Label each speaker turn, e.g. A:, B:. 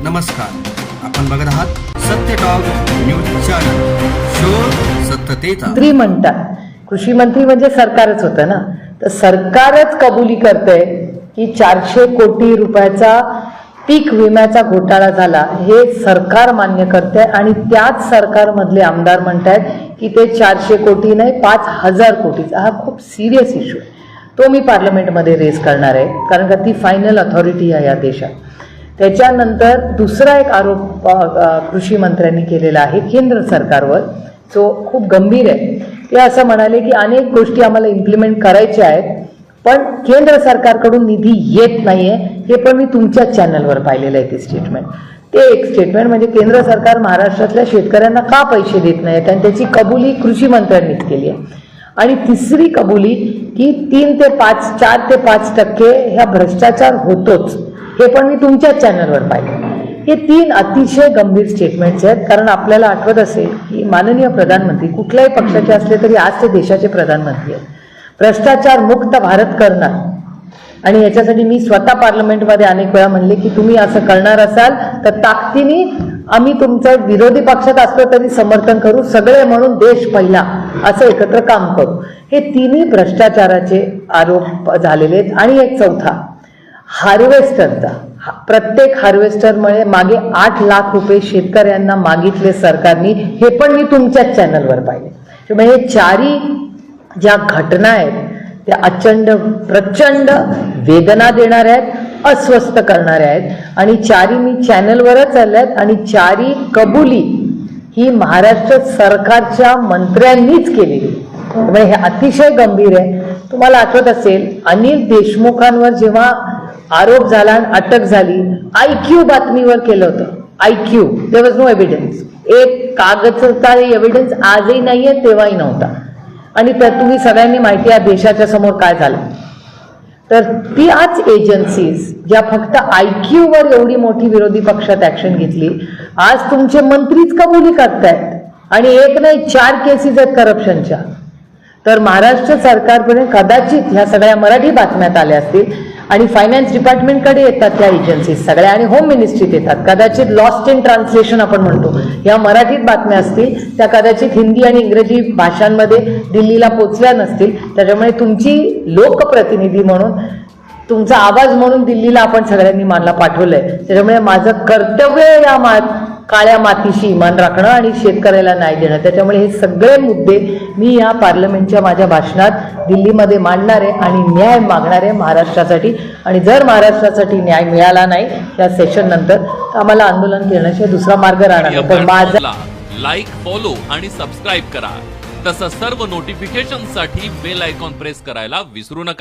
A: नमस्कार, आपण बघत आहात सत्य टॉक न्यूज चॅनल, शोध सत्यतेचा।
B: मंत्री म्हणतात, कृषी मंत्री म्हणजे सरकारच होतं ना, तर सरकारच कबुली करतंय की 400 कोटी रुपयाचा पीक विम्याचा घोटाळा झाला, हे सरकार मान्य करते आणि त्याच सरकारमधले आमदार म्हणतात की ते 400 कोटी नाही 5000 कोटीचा हा खूप सिरियस इश्यू आहे। तो मी पार्लमेंटमध्ये रेज करणार आहे, कारण का ती फायनल अथॉरिटी आहे या देशात। त्याच्यानंतर दुसरा एक आरोप कृषी मंत्र्यांनी केलेला आहे केंद्र सरकारवर, जो खूप गंभीर आहे। ते असं म्हणाले की अनेक गोष्टी आम्हाला इम्प्लिमेंट करायच्या आहेत, पण केंद्र सरकारकडून निधी येत नाहीये। हे पण मी तुमच्या चॅनलवर पाहिलेलं आहे ते स्टेटमेंट। ते एक स्टेटमेंट म्हणजे केंद्र सरकार महाराष्ट्रातल्या शेतकऱ्यांना का पैसे देत नाहीत आणि त्याची कबुली कृषी मंत्र्यांनीच केली आहे। आणि तिसरी कबुली की 4 ते 5% ह्या भ्रष्टाचार होतोच, हे पण मी तुमच्या चॅनलवर पाहिलं। हे 3 अतिशय गंभीर स्टेटमेंट्स आहेत, कारण आपल्याला आठवत असेल की माननीय प्रधानमंत्री कुठल्याही पक्षाचे असले तरी आज ते देशाचे प्रधानमंत्री आहेत। भ्रष्टाचार मुक्त भारत करणार, आणि याच्यासाठी मी स्वतः पार्लमेंटमध्ये अनेक वेळा म्हणले की तुम्ही असं करणार असाल तर ताकदीने आम्ही तुमचं विरोधी पक्षात असलो तरी समर्थन करू, सगळे म्हणून देश पहिला असं एकत्र काम करू। हे तिन्ही भ्रष्टाचाराचे आरोप झालेले आहेत। आणि एक चौथा हार्वेस्टरचा, प्रत्येक हार्वेस्टरमुळे मागे 8 लाख रुपये शेतकऱ्यांना मागितले सरकारने, हे पण मी तुमच्याच चॅनलवर पाहिले। त्यामुळे हे चारी ज्या घटना आहेत त्या प्रचंड वेदना देणाऱ्या आहेत, अस्वस्थ करणाऱ्या आहेत, आणि चारी मी चॅनलवरच आल्यात। आणि चारी कबुली ही महाराष्ट्र सरकारच्या मंत्र्यांनीच केलेली, त्यामुळे हे अतिशय गंभीर आहे। तुम्हाला आठवत असेल अनिल देशमुखांवर जेव्हा आरोप झाला आणि अटक झाली, IQ बातमीवर केलं होतं। IQ, there was no evidence, एक कागदचा एव्हिडन्स आजही नाहीये, तेव्हाही नव्हता। आणि त्यात तुम्ही सगळ्यांनी माहिती आहे देशाच्या समोर काय झालं। तर त्याच एजन्सीज ज्या फक्त IQ वर एवढी मोठी विरोधी पक्षात ऍक्शन घेतली, आज तुमचे मंत्रीच कबुली करतायत, आणि एक नाही 4 केसेस आहेत करप्शनच्या। तर महाराष्ट्र सरकारपर्यंत कदाचित ह्या सगळ्या मराठी बातम्यात आल्या असतील, आणि फायनान्स डिपार्टमेंटकडे येतात त्या एजन्सीज सगळ्या, आणि होम मिनिस्ट्रीत येतात। कदाचित लॉस्ट इन ट्रान्सलेशन आपण म्हणतो, या मराठीत बातम्या असतील त्या कदाचित हिंदी आणि इंग्रजी भाषांमध्ये दिल्लीला पोचल्या नसतील। त्याच्यामुळे तुमची लोकप्रतिनिधी म्हणून, तुमचा आवाज म्हणून दिल्लीला आपण सगळ्यांनी मला पाठवलंय। त्याच्यामुळे माझं कर्तव्य या काळ्या मातीशी इमान राखणं आणि शेतकऱ्याला न्याय देणं। त्याच्यामुळे हे सगळे मुद्दे मी या पार्लमेंटच्या माझ्या भाषणात दिल्लीमध्ये मांडणार आहे आणि न्याय मागणार आहे महाराष्ट्रासाठी। आणि जर महाराष्ट्रासाठी न्याय मिळाला नाही या सेशन नंतर, तर आम्हाला आंदोलन करण्याशिवाय दुसरा मार्ग राहणार नाही। तर माझा
C: लाईक, फॉलो आणि सबस्क्राईब करा, तसंच सर्व नोटिफिकेशनसाठी बेल आयकॉन प्रेस करायला विसरू नका।